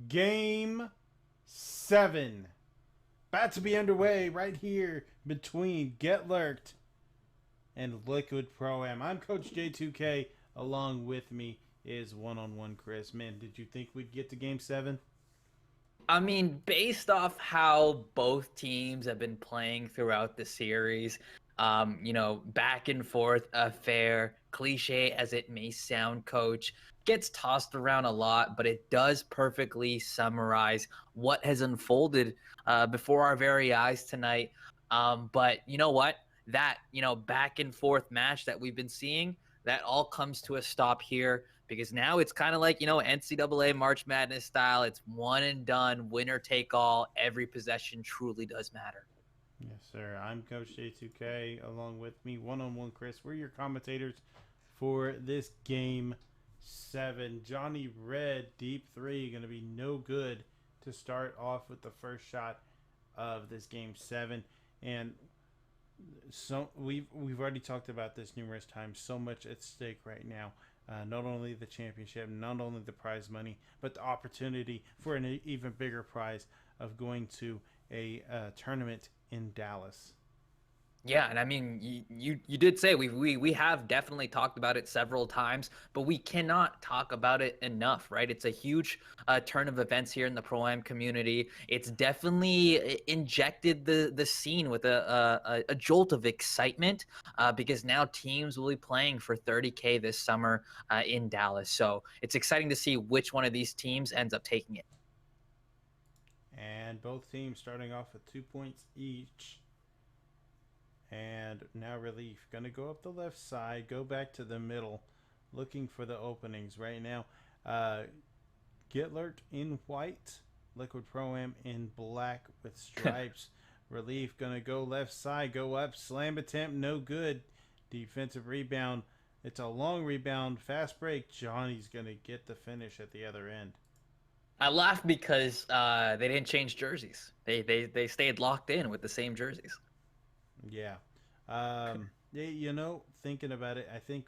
Game 7. About to be underway right here between Get Lurked and Liquid Pro Am. I'm Coach J2K. Along with me is one-on-one Chris. Man, did you think we'd get to Game 7? I mean, based off how both teams have been playing throughout the series, back and forth affair, cliche as it may sound, coach, gets tossed around a lot, but it does perfectly summarize what has unfolded before our very eyes tonight. But you know what? That, back and forth match that we've been seeing, that all comes to a stop here because now it's kind of like, NCAA March Madness style. It's one and done, winner take all. Every possession truly does matter. Yes, sir. I'm Coach J2K. Along with me, one-on-one Chris. We're your commentators for this Game 7. Johnny Red, deep three, going to be no good to start off with the first shot of this Game 7. And so we've already talked about this numerous times. So much at stake right now. Not only the championship, not only the prize money, but the opportunity for an even bigger prize of going to a tournament in Dallas. Yeah, and I mean, you did say we have definitely talked about it several times, but we cannot talk about it enough, right? It's a huge turn of events here in the Pro-Am community. It's definitely injected the scene with a jolt of excitement because now teams will be playing for 30K this summer in Dallas. So it's exciting to see which one of these teams ends up taking it. And both teams starting off with 2 points each. And now Relief going to go up the left side, go back to the middle, looking for the openings right now. Get Lurked in white, Liquid Pro-Am in black with stripes. Relief going to go left side, go up, slam attempt, no good. Defensive rebound. It's a long rebound, fast break. Johnny's going to get the finish at the other end. I laugh because they didn't change jerseys. They stayed locked in with the same jerseys. Yeah. Thinking about it, I think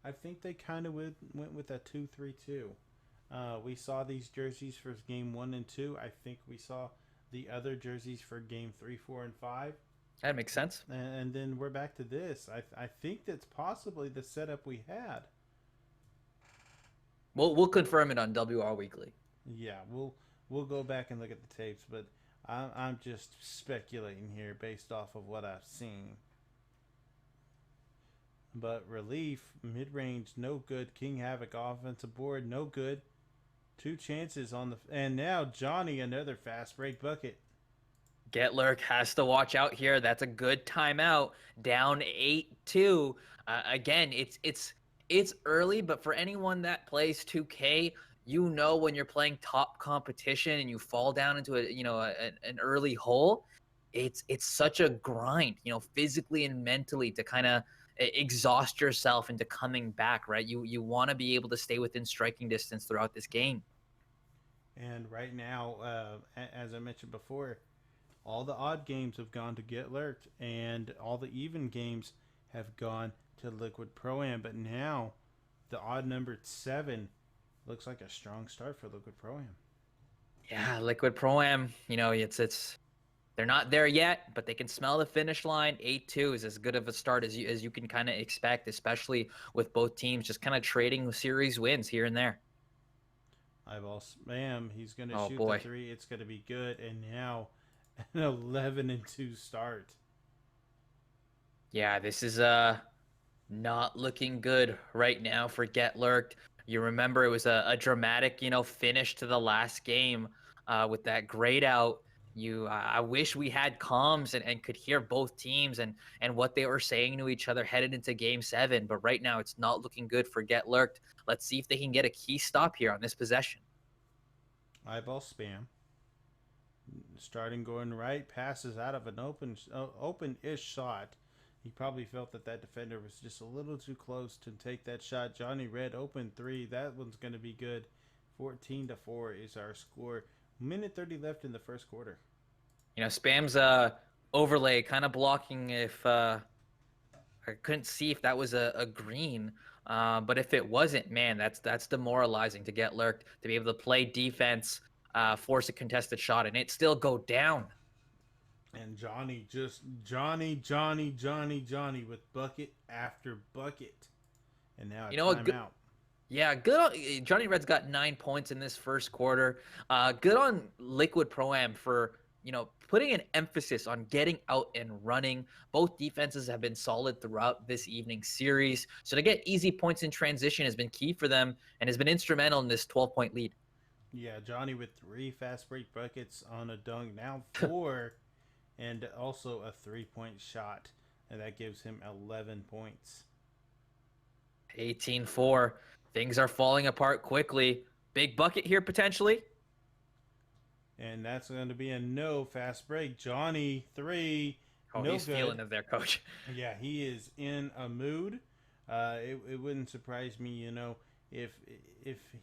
I think they kind of went with a 2-3-2. We saw these jerseys for game 1 and 2. I think we saw the other jerseys for game 3, 4, and 5. That makes sense. And then we're back to this. I think that's possibly the setup we had. We'll confirm it on WR Weekly. Yeah, we'll go back and look at the tapes, but I'm just speculating here based off of what I've seen. But Relief, mid-range, no good. King Havoc, offensive board, no good. 2 chances on the... And now Johnny, another fast break bucket. Get Lurk has to watch out here. That's a good timeout. Down 8-2. Again, it's early, but for anyone that plays 2K, when you're playing top competition and you fall down into an early hole, it's such a grind, physically and mentally to kind of exhaust yourself into coming back, right? You want to be able to stay within striking distance throughout this game. And right now, as I mentioned before, all the odd games have gone to Get Lurked, and all the even games have gone to Liquid Pro-Am. But now, the odd numbered 7 looks like a strong start for Liquid Pro-Am. Yeah, Liquid Pro-Am, it's they're not there yet, but they can smell the finish line. 8-2 is as good of a start as you can kind of expect, especially with both teams just kind of trading series wins here and there. Eyeball spam. He's going to shoot Boy. the 3. It's going to be good. And now an 11-2 start. Yeah, this is not looking good right now for Get Lurked. You remember it was a dramatic, finish to the last game with that grade out. I wish we had comms and could hear both teams and what they were saying to each other headed into game 7. But right now it's not looking good for Get Lurked. Let's see if they can get a key stop here on this possession. Eyeball spam. Starting going right, passes out of an open-ish shot. He probably felt that defender was just a little too close to take that shot. Johnny Red, open 3. That one's going to be good. 14-4 is our score. Minute 30 left in the first quarter. Spam's overlay kind of blocking if I couldn't see if that was a green But if it wasn't, man, that's demoralizing to get lurked, to be able to play defense, force a contested shot, and it still go down. And Johnny just Johnny with bucket after bucket. And now a You know what? timeout. Yeah, good on Johnny Red's got 9 points in this first quarter. Good on Liquid Pro-Am for, putting an emphasis on getting out and running. Both defenses have been solid throughout this evening series. So to get easy points in transition has been key for them and has been instrumental in this 12-point lead. Yeah, Johnny with 3 fast break buckets on a dunk. Now 4 and also a 3-point shot. And that gives him 11 points. 18-4. Things are falling apart quickly. Big bucket here potentially. And that's going to be a no fast break. Johnny 3. Oh, no he's good. feeling it there, coach. Yeah, he is in a mood. It wouldn't surprise me, if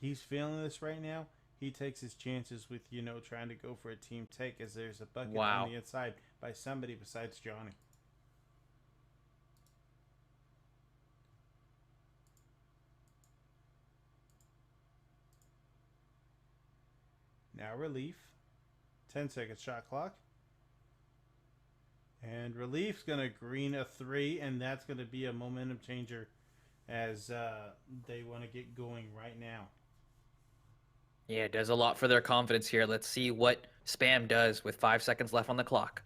he's feeling this right now, he takes his chances with, trying to go for a team take, as there's a bucket on the inside by somebody besides Johnny. Now Relief. 10-second shot clock. And Relief's going to green a 3, and that's going to be a momentum changer as they want to get going right now. Yeah, it does a lot for their confidence here. Let's see what Spam does with 5 seconds left on the clock.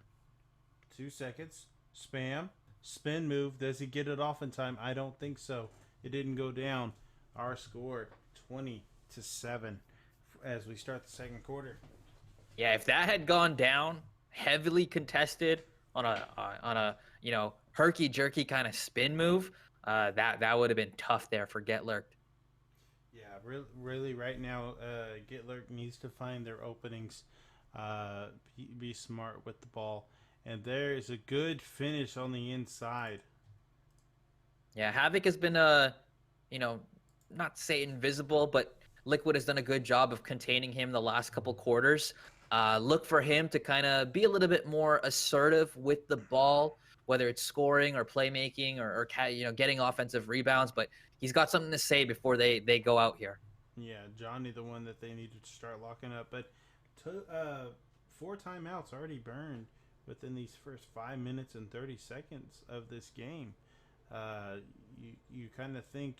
2 seconds. Spam. Spin move. Does he get it off in time? I don't think so. It didn't go down. Our score 20-7 as we start the second quarter. Yeah, if that had gone down, heavily contested on a herky jerky kind of spin move, that would have been tough there for Get Lurked. Yeah, really right now, Get Lurked needs to find their openings, be smart with the ball, and there is a good finish on the inside. Yeah, Havoc has been not to say invisible, but Liquid has done a good job of containing him the last couple quarters. Look for him to kind of be a little bit more assertive with the ball, whether it's scoring or playmaking or getting offensive rebounds. But he's got something to say before they go out here. Yeah, Johnny, the one that they needed to start locking up. But 4 timeouts already burned within these first 5 minutes and 30 seconds of this game. You kind of think,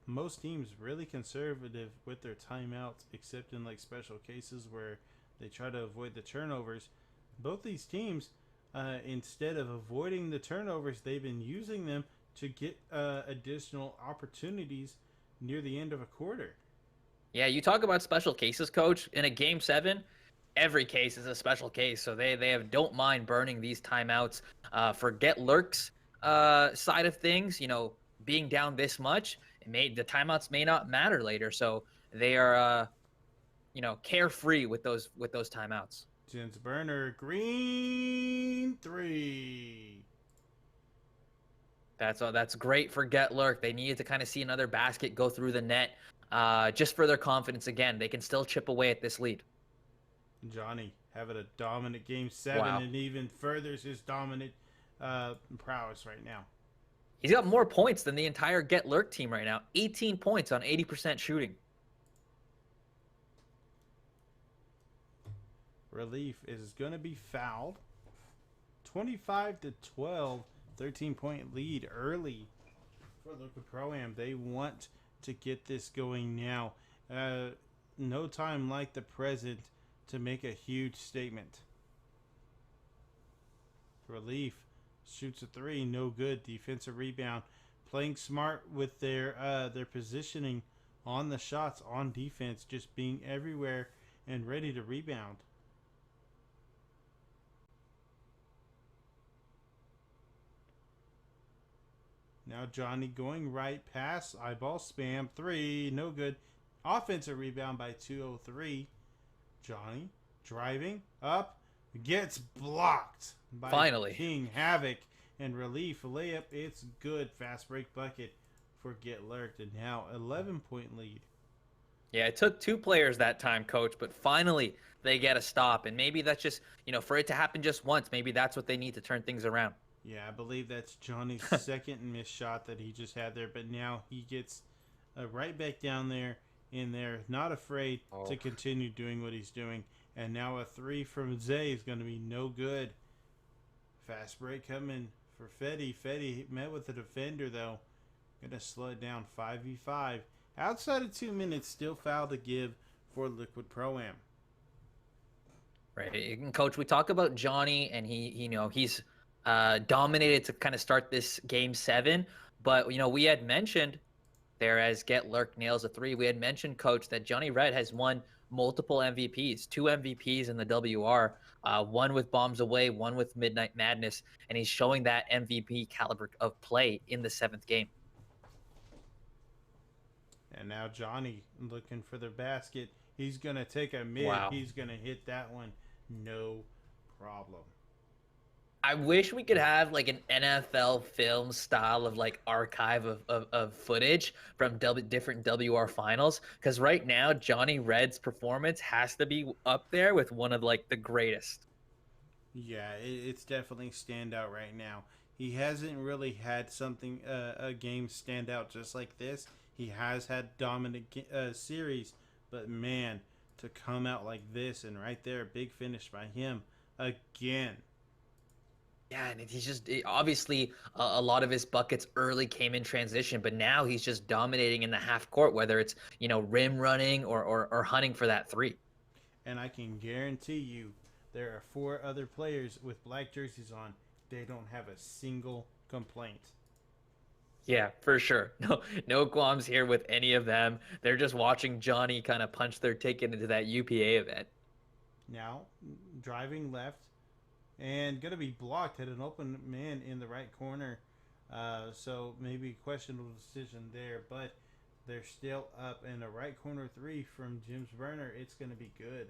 most teams really conservative with their timeouts, except in like special cases where they try to avoid the turnovers. Both these teams, instead of avoiding the turnovers, they've been using them to get additional opportunities near the end of a quarter. Yeah, you talk about special cases, coach. In a game 7, every case is a special case, so they don't mind burning these timeouts. For Get Lurk's side of things, being down this much, the timeouts may not matter later, so they are carefree with those timeouts. Jens Burner, green 3. That's great for Get Lurk. They needed to kind of see another basket go through the net, just for their confidence again. They can still chip away at this lead. Johnny having a dominant game 7 and even furthers his dominant prowess right now. He's got more points than the entire Get Lurk team right now. 18 points on 80% shooting. Relief is going to be fouled. 25-12, 13-point lead early for Liquid Pro-Am. They want to get this going now. No time like the present to make a huge statement. Relief shoots a 3, no good. Defensive rebound. Playing smart with their positioning on the shots on defense, just being everywhere and ready to rebound. Now Johnny going right, pass, eyeball spam, 3, no good. Offensive rebound by 203. Johnny driving up, gets blocked by Finally King Havoc, and Relief layup. It's good. Fast break bucket for Get Lurked, and now 11-point lead. Yeah, it took 2 players that time, coach, but finally they get a stop, and maybe that's just for it to happen just once. Maybe that's what they need to turn things around. Yeah, I believe that's Johnny's second missed shot that he just had there, but now he gets right back down there in there, not afraid to Oh. continue doing what he's doing. And now a three from Zay is going to be no good. Fast break coming for Fetty. Fetty met with the defender, though. Going to slow it down 5v5. Outside of 2 minutes, still foul to give for Liquid Pro-Am. Right. And Coach, we talk about Johnny, and he's dominated to kind of start this game 7. But, we had mentioned there as Get Lurk nails a 3. We had mentioned, Coach, that Johnny Red has won multiple MVPs, 2 MVPs in the WR, one with Bombs Away, one with Midnight Madness, and he's showing that MVP caliber of play in the 7th game. And now Johnny looking for the basket. He's going to take a mid. Wow. He's going to hit that one. No problem. I wish we could have like an NFL film style of like archive of footage from different WR finals. Because right now, Johnny Red's performance has to be up there with one of like the greatest. Yeah, it's definitely stand out right now. He hasn't really had something, a game stand out just like this. He has had dominant series, but man, to come out like this and right there, big finish by him again. Yeah, and he's just obviously a lot of his buckets early came in transition, but now he's just dominating in the half court, whether it's rim running or hunting for that 3. And I can guarantee you, there are 4 other players with black jerseys on. They don't have a single complaint. Yeah, for sure. No qualms here with any of them. They're just watching Johnny kind of punch their ticket into that UPA event. Now, driving left and going to be blocked at an open man in the right corner. So maybe questionable decision there, but they're still up in a right corner 3 from Jim's burner. It's going to be good.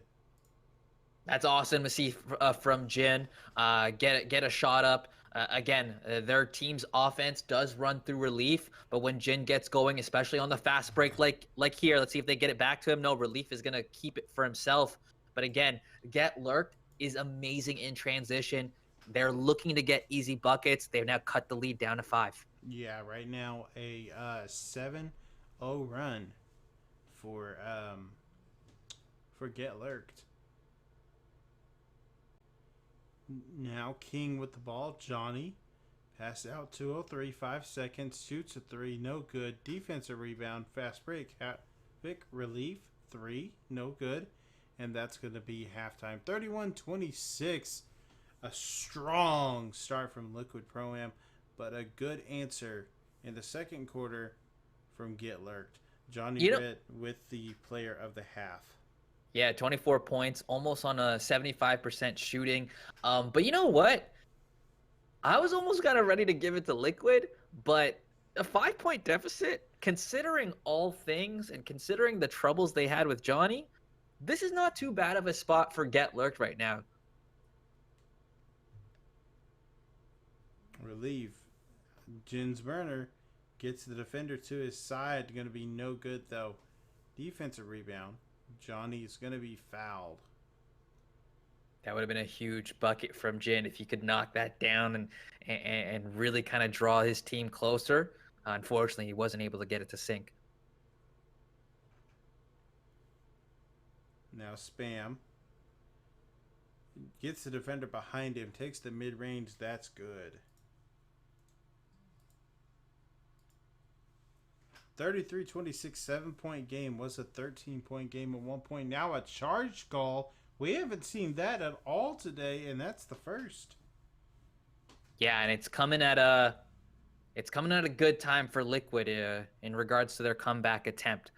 That's awesome to see from Jin. Get a shot up. Again, their team's offense does run through relief, but when Jin gets going, especially on the fast break like here, let's see if they get it back to him. No, relief is going to keep it for himself. But again, Get Lurked is amazing in transition. They're looking to get easy buckets. They've now cut the lead down to 5. Yeah, right now a 7-0 run for Get Lurked. Now King with the ball. Johnny. Pass out 203. 5 seconds. Shoots a 3. No good. Defensive rebound. Fast break. Vic relief. 3. No good. And that's going to be halftime. 31-26. A strong start from Liquid Pro-Am. But a good answer in the second quarter from Get Lurked. Johnny Red with the player of the half. Yeah, 24 points, almost on a 75% shooting. But you know what? I was almost kind of ready to give it to Liquid, but a 5-point deficit, considering all things and considering the troubles they had with Johnny, this is not too bad of a spot for Get Lurked right now. Relief. Jin's burner gets the defender to his side. Going to be no good, though. Defensive rebound. Johnny's going to be fouled. That would have been a huge bucket from Jin if he could knock that down and really kind of draw his team closer. Unfortunately, he wasn't able to get it to sink. Now Spam gets the defender behind him, takes the mid-range. That's good. 33-26, 7-point game. Was a 13-point game at one point. Now a charge call. We haven't seen that at all today, and that's the first. Yeah, and it's coming at a good time for Liquid in regards to their comeback attempt.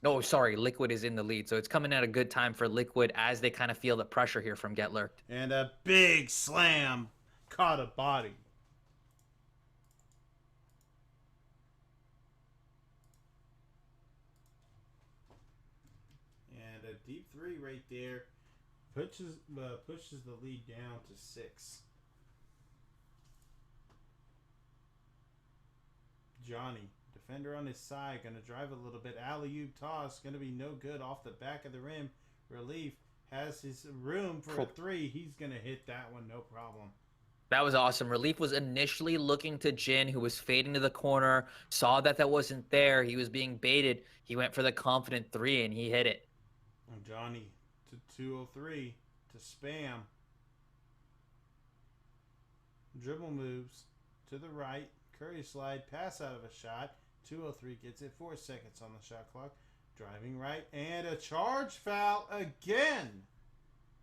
Oh, sorry, Liquid is in the lead, so it's coming at a good time for Liquid as they kind of feel the pressure here from Get Lurked. And a big slam. Caught a body. And a deep 3 right there. Pushes the lead down to 6. Johnny, defender on his side, going to drive a little bit. Alley-oop toss, going to be no good off the back of the rim. Relief has his room for a three, he's going to hit that one, no problem. That was awesome. Relief was initially looking to Jin, who was fading to the corner, saw that that wasn't there. He was being baited. He went for the confident three, and he hit it. And Johnny to 203 to spam. Dribble moves to the right. Curry slide, pass out of a shot. 203 gets it. 4 seconds on the shot clock. Driving right, and a charge foul again.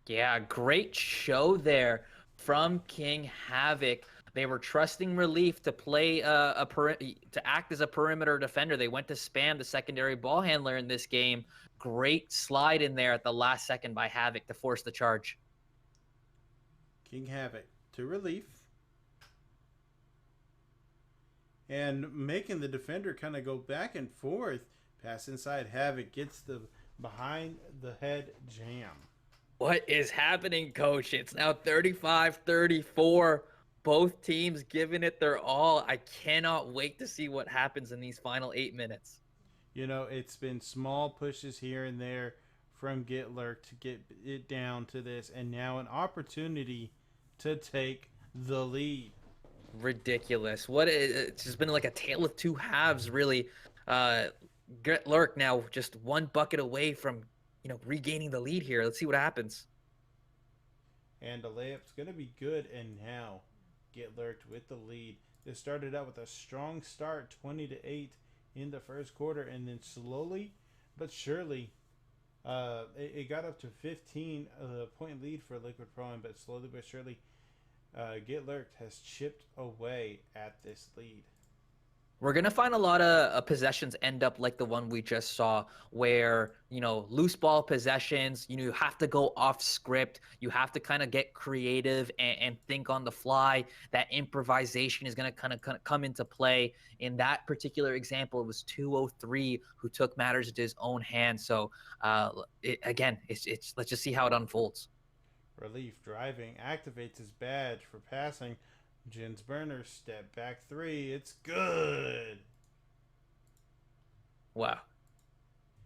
Yeah, great show there from King Havoc. They were trusting Relief to play to act as a perimeter defender. They went to spam the secondary ball handler in this game. Great slide in there at the last second by Havoc to force the charge. King Havoc to Relief. And making the defender kind of go back and forth. Pass inside. Havoc gets the behind the head jam. What is happening, Coach? It's now 35-34. Both teams giving it their all. I cannot wait to see what happens in these final 8 minutes. You know, it's been small pushes here and there from Gitlurk to get it down to this. And now an opportunity to take the lead. Ridiculous. It's just been like a tale of two halves, really. Gitlurk now just one bucket away from, regaining the lead here. Let's see what happens. And the layup's going to be good, and now Gitlurk with the lead. They started out with a strong start, 20-8 in the first quarter, and then slowly but surely it got up to 15 point lead for Liquid Pro, but slowly but surely Gitlurk has chipped away at this lead. We're going to find a lot of possessions end up like the one we just saw where, loose ball possessions, you have to go off script. You have to kind of get creative and think on the fly. That improvisation is going to kind of come into play. In that particular example, it was 203 who took matters into his own hands. So, let's just see how it unfolds. Relief driving, activates his badge for passing. Jin's burner, step back three. It's good. Wow.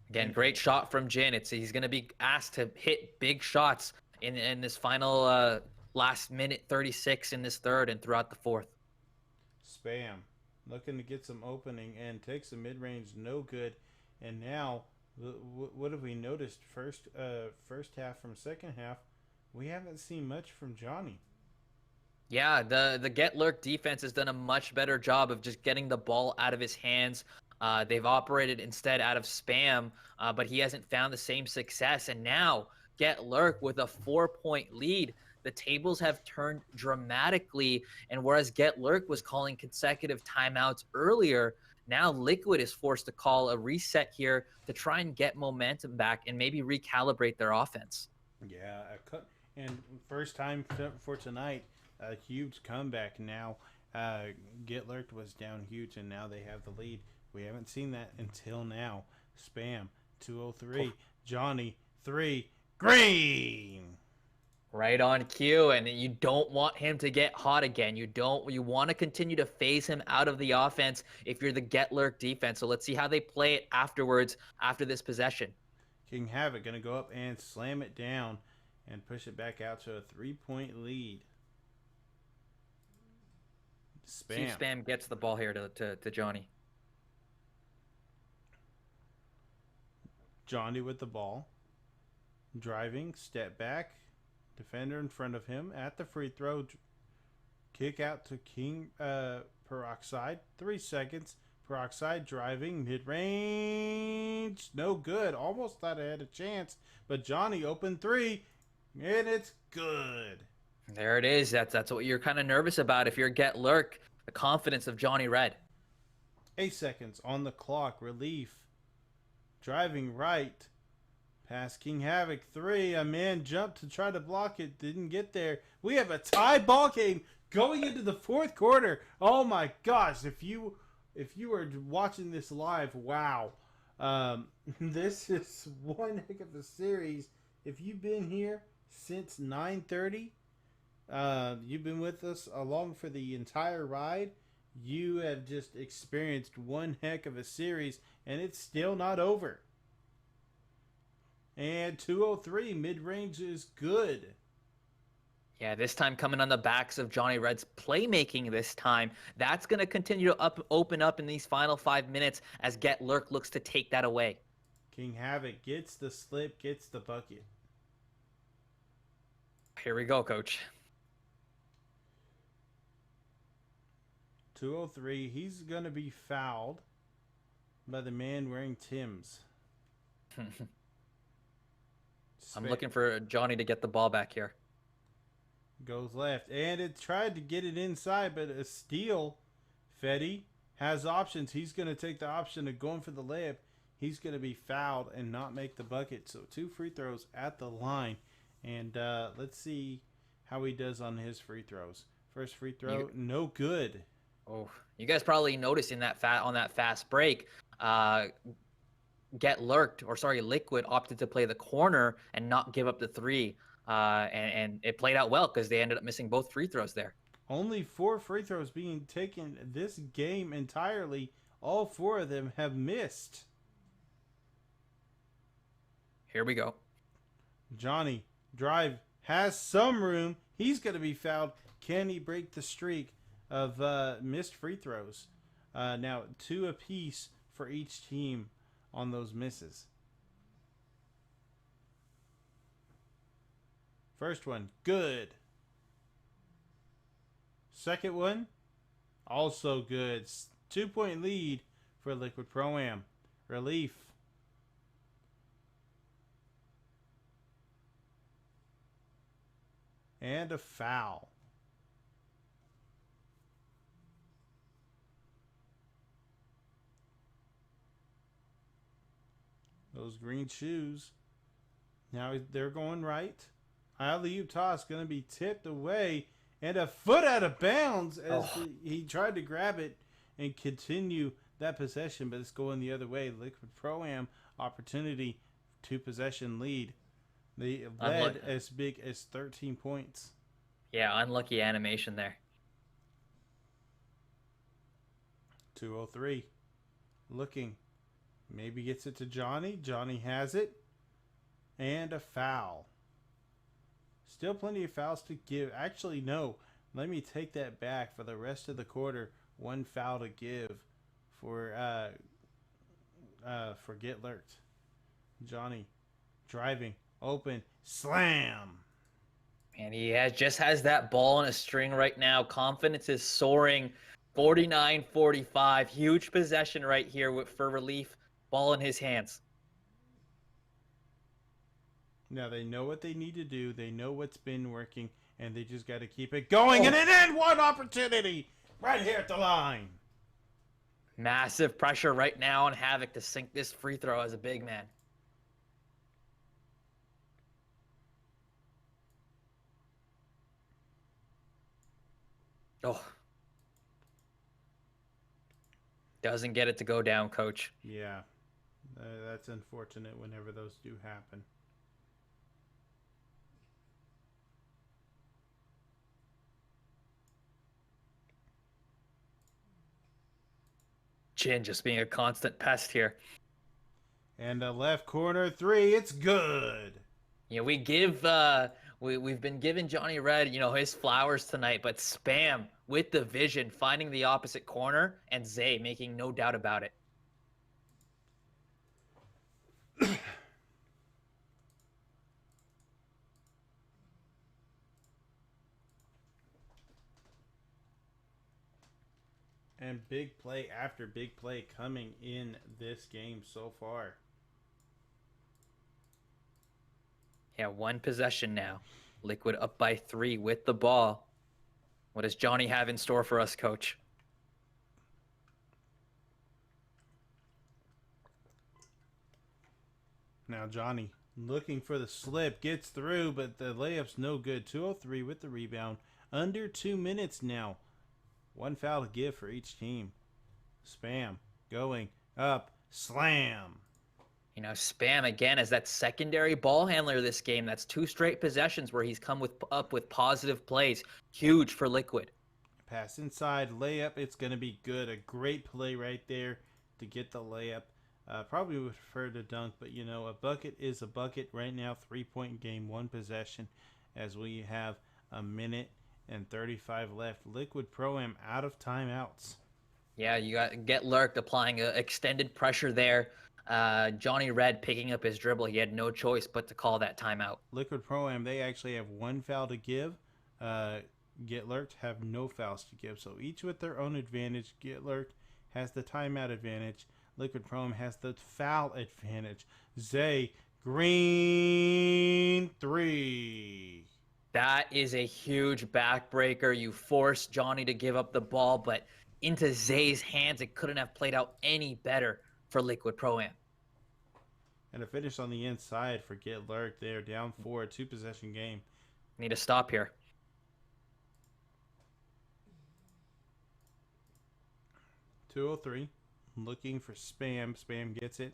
Again, great shot from Jin. He's going to be asked to hit big shots in this final last minute 36 in this third and throughout the fourth. Spam. Looking to get some opening and takes a mid-range, no good. And now, what have we noticed? First half from second half, we haven't seen much from Johnny. Yeah, the Gitlurk defense has done a much better job of just getting the ball out of his hands. They've operated instead out of spam, but he hasn't found the same success. And now Gitlurk with a 4-point lead. The tables have turned dramatically, and whereas Gitlurk was calling consecutive timeouts earlier, now Liquid is forced to call a reset here to try and get momentum back and maybe recalibrate their offense. Yeah, and first time for tonight. A huge comeback now. Gitlurk was down huge, and now they have the lead. We haven't seen that until now. Spam, 203. Johnny, 3. Green! Right on cue, and you don't want him to get hot again. You want to continue to phase him out of the offense if you're the Gitlurk defense. So let's see how they play it afterwards, after this possession. King Havoc going to go up and slam it down and push it back out to a 3-point lead. Spam. See if Spam gets the ball here to Johnny. Johnny with the ball. Driving, step back. Defender in front of him at the free throw. Kick out to King Peroxide. 3 seconds. Peroxide driving, mid-range. No good. Almost thought I had a chance. But Johnny open 3. And it's good. There it is. That's what you're kind of nervous about if you're Gitlurk. The confidence of Johnny Red. 8 seconds on the clock. Relief. Driving right. Past King Havoc. 3. A man jumped to try to block it. Didn't get there. We have a tie ball game going into the fourth quarter. Oh my gosh. If you are watching this live, wow. This is one heck of a series. If you've been here since 9:30, you've been with us along for the entire ride. You have just experienced one heck of a series, and it's still not over. And 203 mid-range is good. Yeah, this time coming on the backs of Johnny Red's playmaking this time. That's going to continue to open up in these final 5 minutes as Get Lurk looks to take that away. King Havoc gets the slip, gets the bucket. Here we go, coach. 203, he's going to be fouled by the man wearing Tim's. I'm looking for Johnny to get the ball back here. Goes left, and it tried to get it inside, but a steal. Fetty has options. He's going to take the option of going for the layup. He's going to be fouled and not make the bucket. So 2 free throws at the line. And let's see how he does on his free throws. First free throw, no good. Oh, you guys probably noticed in that on that fast break, Liquid opted to play the corner and not give up the 3. And it played out well because they ended up missing both free throws there. Only 4 free throws being taken this game entirely. All 4 of them have missed. Here we go. Johnny, drive, has some room. He's going to be fouled. Can he break the streak of missed free throws? Now, 2 apiece for each team on those misses. First one, good. Second one, also good. 2-point lead for Liquid Pro-Am. Relief. And a foul. Those green shoes. Now they're going right. Alley-oop toss going to be tipped away. And a foot out of bounds as he tried to grab it and continue that possession, but it's going the other way. Liquid Pro-Am opportunity, 2-possession lead. They led as big as 13 points. Yeah, unlucky animation there. 203. Looking. Maybe gets it to Johnny. Johnny has it. And a foul. Still plenty of fouls to give. Actually, no. Let me take that back for the rest of the quarter. 1 foul to give for Get Lurked. Johnny driving. Open. Slam. And he just has that ball in a string right now. Confidence is soaring. 49-45. Huge possession right here for Relief. Ball in his hands. Now they know what they need to do. They know what's been working, and they just got to keep it going. And then one opportunity right here at the line. Massive pressure right now on Havoc to sink this free throw as a big man. Oh. Doesn't get it to go down, coach. Yeah. That's unfortunate whenever those do happen. Jin just being a constant pest here. And a left corner 3, it's good. Yeah, we've been giving Johnny Red, his flowers tonight, but Spam with the vision, finding the opposite corner, and Zay making no doubt about it. And big play after big play coming in this game so far. Yeah, 1 possession now. Liquid up by 3 with the ball. What does Johnny have in store for us, coach? Now Johnny looking for the slip. Gets through, but the layup's no good. 203 with the rebound. Under 2 minutes now. 1 foul to give for each team. Spam going up. Slam. Spam again as that secondary ball handler this game. That's 2 straight possessions where he's come up with positive plays. Huge for Liquid. Pass inside, layup. It's going to be good. A great play right there to get the layup. Probably would prefer to dunk, but you know, a bucket is a bucket. Right now, 3-point game, 1 possession, as we have a minute and 35 left. Liquid Pro-Am out of timeouts. Yeah, you got Get Lurked applying extended pressure there. Johnny Red picking up his dribble. He had no choice but to call that timeout. Liquid Pro-Am, they actually have 1 foul to give. Get Lurked have no fouls to give. So each with their own advantage. Get Lurked has the timeout advantage. Liquid Pro-Am has the foul advantage. Zay, green 3. That is a huge backbreaker. You force Johnny to give up the ball, but into Zay's hands, it couldn't have played out any better for Liquid Pro-Am. And a finish on the inside for Get Lurked. They're down 4, 2-possession game. Need to stop here. 2:03. Looking for Spam. Spam gets it.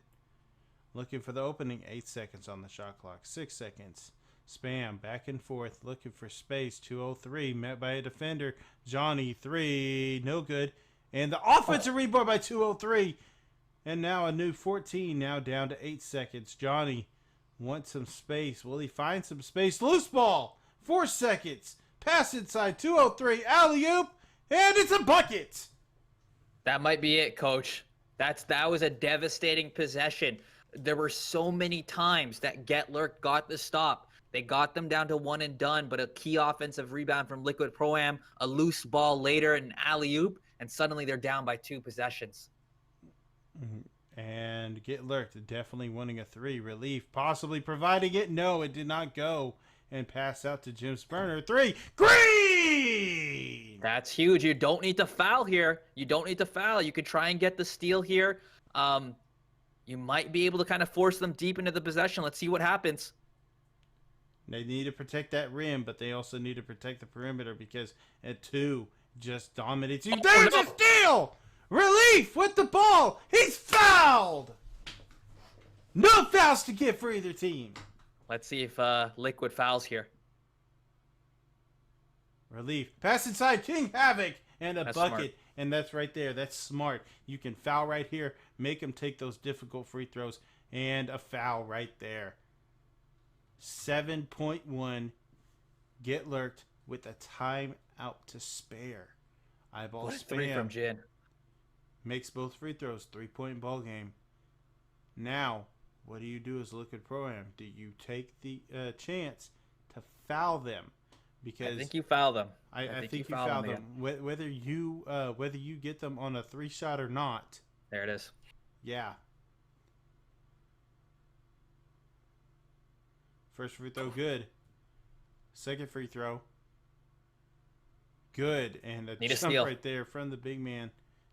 Looking for the opening. 8 seconds on the shot clock. 6 seconds. Spam back and forth. Looking for space. 2:03. Met by a defender. Johnny 3. No good. And the offensive rebound by 2:03. And now a new 14. Now down to 8 seconds. Johnny wants some space. Will he find some space? Loose ball. 4 seconds. Pass inside. 2:03. Alley-oop. And it's a bucket. That might be it, Coach. That was a devastating possession. There were so many times that Get Lurked got the stop. They got them down to 1 and done, but a key offensive rebound from Liquid Pro-Am, a loose ball later, an alley-oop, and suddenly they're down by 2 possessions. And Get Lurked definitely winning a 3. Relief possibly providing it. No, it did not go. And pass out to Jim Spurner. 3. Green! That's huge. You don't need to foul here. You don't need to foul. You could try and get the steal here. You might be able to kind of force them deep into the possession. Let's see what happens. They need to protect that rim, but they also need to protect the perimeter because at 2 just dominates you. There's a steal! Relief with the ball. He's fouled! No fouls to give for either team. Let's see if Liquid fouls here. Relief. Pass inside. King Havoc. And a That's bucket. smart. And that's right there. That's smart. You can foul right here. Make them take those difficult free throws. And a foul right there. 7.1. Get Lurked with a timeout to spare. Eyeball What a 3 from Spam. Jin. Makes both free throws. 3-point ball game. Now, what do you do as Liquid Pro-Am? Do you take the chance to foul them? Because I think you foul them. I think you foul them. Whether you get them on a 3-shot or not. There it is. Yeah. First free throw, good. Second free throw, good. And a Need a jump steal. right there from the big man.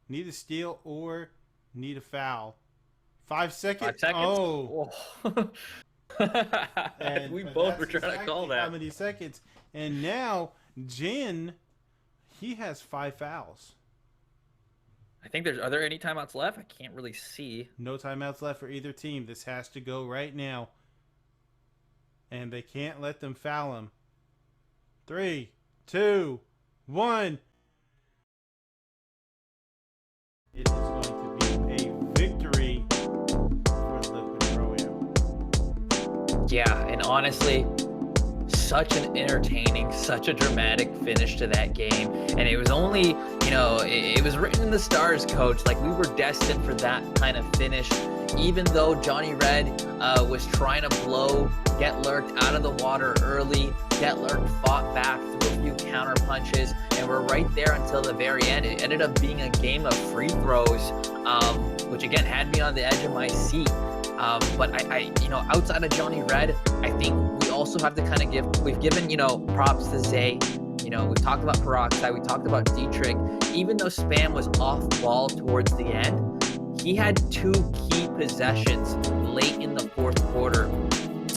Need a steal or need a foul. 5 seconds. 5 seconds. Oh. And We both were that's trying to call exactly that. How many seconds? And now Jin, he has 5 fouls. I think are there any timeouts left? I can't really see. No timeouts left for either team. This has to go right now. And they can't let them foul him. 3, 2, 1. It is going to be a victory for Liquid Pro-Am. Yeah, and honestly, such an entertaining, such a dramatic finish to that game. And it was only, it was written in the stars, Coach. Like, we were destined for that kind of finish. Even though Johnny Red was trying to blow Get Lurked out of the water early, Get Lurked fought back, threw a few counter punches, and we're right there until the very end. It ended up being a game of free throws, which again had me on the edge of my seat. But I outside of Johnny Red, I think we also have to kind of we've given, props to Zay. We've talked about Peroxide, we talked about Dietrich. Even though Spam was off ball towards the end, he had 2 key possessions late in the 4th quarter.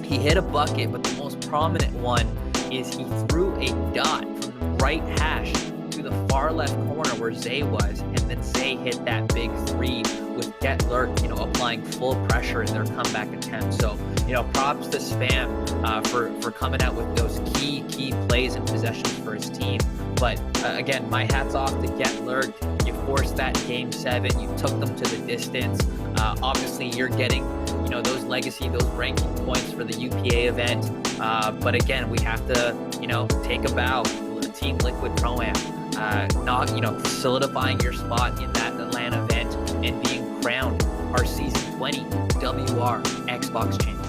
He hit a bucket, but the most prominent one is he threw a dot from the right hash to the far left corner where Zay was, and then Zay hit that big 3 with Get Lurked, applying full pressure in their comeback attempt. So, props to Spam for coming out with those key plays and possessions for his team. But again, my hat's off to Get Lurked. You forced that game 7. You took them to the distance. Obviously, you're getting, those legacy, those ranking points for the UPA event. But again, we have to, take a bow. Team Liquid Pro-Am, not, solidifying your spot in that Atlanta event and being crowned our season 20 WR Xbox champion.